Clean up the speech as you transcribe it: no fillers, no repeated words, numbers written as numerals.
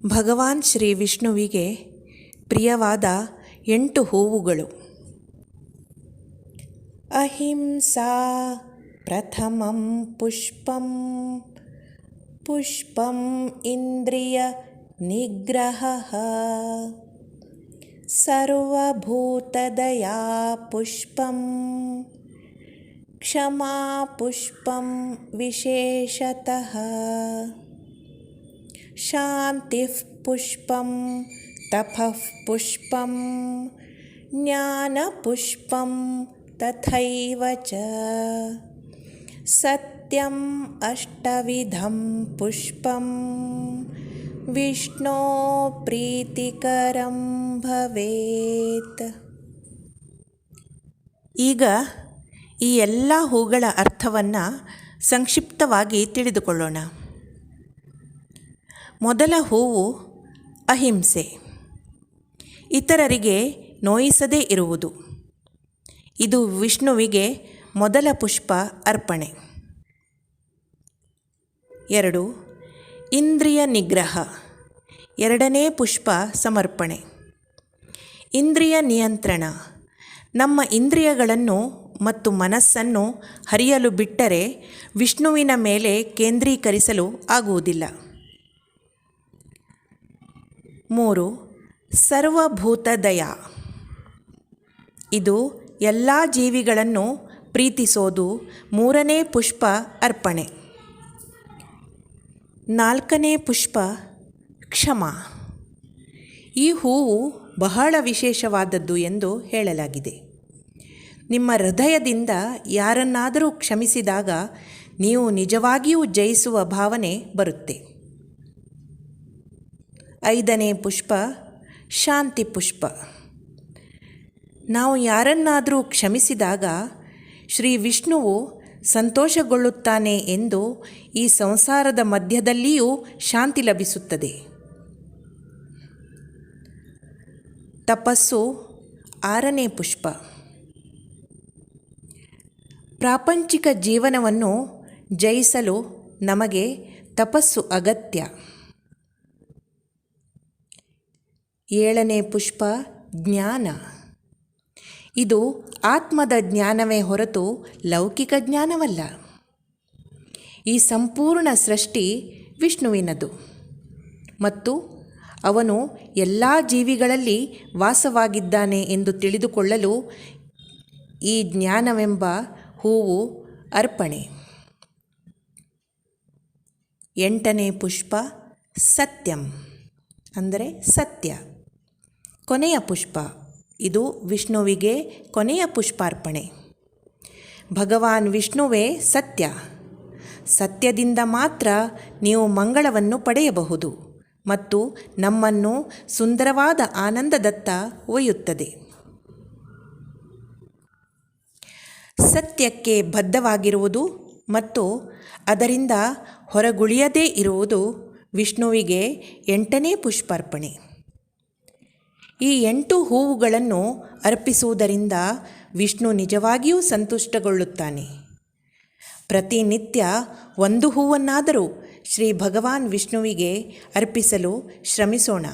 ಭಗವಾನ್ ಶ್ರೀ ವಿಷ್ಣುವಿಗೆ ಪ್ರಿಯವಾದ 8 ಹೂವುಗಳು. ಅಹಿಂಸಾ ಪ್ರಥಮಂ ಪುಷ್ಪಂ, ಪುಷ್ಪಂ ಇಂದ್ರಿಯ ನಿಗ್ರಹಃ, ಸರ್ವಭೂತದಯಾ ಪುಷ್ಪಂ, ಕ್ಷಮಾ ಪುಷ್ಪಂ ವಿಶೇಷತಃ, ಶಾಂತಿಃ ಪುಷ್ಪಂ, ತಪಃ ಪುಷ್ಪಂ, ಜ್ಞಾನಪುಷ್ಪಂ ತಥೈವ ಚ, ಸತ್ಯಂ ಅಷ್ಟವಿಧಂ ಪುಷ್ಪಂ, ವಿಷ್ಣೋ ಪ್ರೀತಿಕರಂ ಭವೇತ್. ಈಗ ಈ ಎಲ್ಲ ಹೂಗಳ ಅರ್ಥವನ್ನು ಸಂಕ್ಷಿಪ್ತವಾಗಿ ತಿಳಿದುಕೊಳ್ಳೋಣ. ಮೊದಲ ಹೂವು ಅಹಿಂಸೆ, ಇತರರಿಗೆ ನೋಯಿಸದೇ ಇರುವುದು. ಇದು ವಿಷ್ಣುವಿಗೆ ಮೊದಲ ಪುಷ್ಪ ಅರ್ಪಣೆ. 2. ಇಂದ್ರಿಯ ನಿಗ್ರಹ, ಎರಡನೇ ಪುಷ್ಪ ಸಮರ್ಪಣೆ. ಇಂದ್ರಿಯ ನಿಯಂತ್ರಣ, ನಮ್ಮ ಇಂದ್ರಿಯಗಳನ್ನು ಮತ್ತು ಮನಸ್ಸನ್ನು ಹರಿಯಲು ಬಿಟ್ಟರೆ ವಿಷ್ಣುವಿನ ಮೇಲೆ ಕೇಂದ್ರೀಕರಿಸಲು ಆಗುವುದಿಲ್ಲ. 3. ಸರ್ವಭೂತ ದಯಾ, ಇದು ಎಲ್ಲ ಜೀವಿಗಳನ್ನು ಪ್ರೀತಿಸೋದು ಮೂರನೇ ಪುಷ್ಪ ಅರ್ಪಣೆ. 4ನೇ ಪುಷ್ಪ ಕ್ಷಮಾ, ಈ ಹೂವು ಬಹಳ ವಿಶೇಷವಾದದ್ದು ಎಂದು ಹೇಳಲಾಗಿದೆ. ನಿಮ್ಮ ಹೃದಯದಿಂದ ಯಾರನ್ನಾದರೂ ಕ್ಷಮಿಸಿದಾಗ ನೀವು ನಿಜವಾಗಿಯೂ ಜಯಿಸುವ ಭಾವನೆ ಬರುತ್ತೆ. 5ನೇ ಪುಷ್ಪ ಶಾಂತಿ ಪುಷ್ಪ, ನಾವು ಯಾರನ್ನಾದರೂ ಕ್ಷಮಿಸಿದಾಗ ಶ್ರೀ ವಿಷ್ಣುವು ಸಂತೋಷಗೊಳ್ಳುತ್ತಾನೆ ಎಂದು ಈ ಸಂಸಾರದ ಮಧ್ಯದಲ್ಲಿಯೂ ಶಾಂತಿ ಲಭಿಸುತ್ತದೆ. ತಪಸ್ಸು 6ನೇ ಪುಷ್ಪ, ಪ್ರಾಪಂಚಿಕ ಜೀವನವನ್ನು ಜಯಿಸಲು ನಮಗೆ ತಪಸ್ಸು ಅಗತ್ಯ. 7ನೇ ಪುಷ್ಪ ಜ್ಞಾನ, ಇದು ಆತ್ಮದ ಜ್ಞಾನವೇ ಹೊರತು ಲೌಕಿಕ ಜ್ಞಾನವಲ್ಲ. ಈ ಸಂಪೂರ್ಣ ಸೃಷ್ಟಿ ವಿಷ್ಣುವಿನದು ಮತ್ತು ಅವನು ಎಲ್ಲ ಜೀವಿಗಳಲ್ಲಿ ವಾಸವಾಗಿದ್ದಾನೆ ಎಂದು ತಿಳಿದುಕೊಳ್ಳಲು ಈ ಜ್ಞಾನವೆಂಬ ಹೂವು ಅರ್ಪಣೆ. 8ನೇ ಪುಷ್ಪ ಸತ್ಯಂ, ಅಂದರೆ ಸತ್ಯ, ಕೊನೆಯ ಪುಷ್ಪ. ಇದು ವಿಷ್ಣುವಿಗೆ ಕೊನೆಯ ಪುಷ್ಪಾರ್ಪಣೆ. ಭಗವಾನ್ ವಿಷ್ಣುವೇ ಸತ್ಯ, ಸತ್ಯದಿಂದ ಮಾತ್ರ ನೀವು ಮಂಗಳವನ್ನು ಪಡೆಯಬಹುದು ಮತ್ತು ನಮ್ಮನ್ನು ಸುಂದರವಾದ ಆನಂದದತ್ತ ಒಯ್ಯುತ್ತದೆ. ಸತ್ಯಕ್ಕೆ ಬದ್ಧವಾಗಿರುವುದು ಮತ್ತು ಅದರಿಂದ ಹೊರಗುಳಿಯದೇ ಇರುವುದು ವಿಷ್ಣುವಿಗೆ 8ನೇ ಪುಷ್ಪಾರ್ಪಣೆ. ಈ 8 ಹೂವುಗಳನ್ನು ಅರ್ಪಿಸುವುದರಿಂದ ವಿಷ್ಣು ನಿಜವಾಗಿಯೂ ಸಂತುಷ್ಟಗೊಳ್ಳುತ್ತಾನೆ. ಪ್ರತಿನಿತ್ಯ 1 ಹೂವನ್ನಾದರೂ ಶ್ರೀ ಭಗವಾನ್ ವಿಷ್ಣುವಿಗೆ ಅರ್ಪಿಸಲು ಶ್ರಮಿಸೋಣ.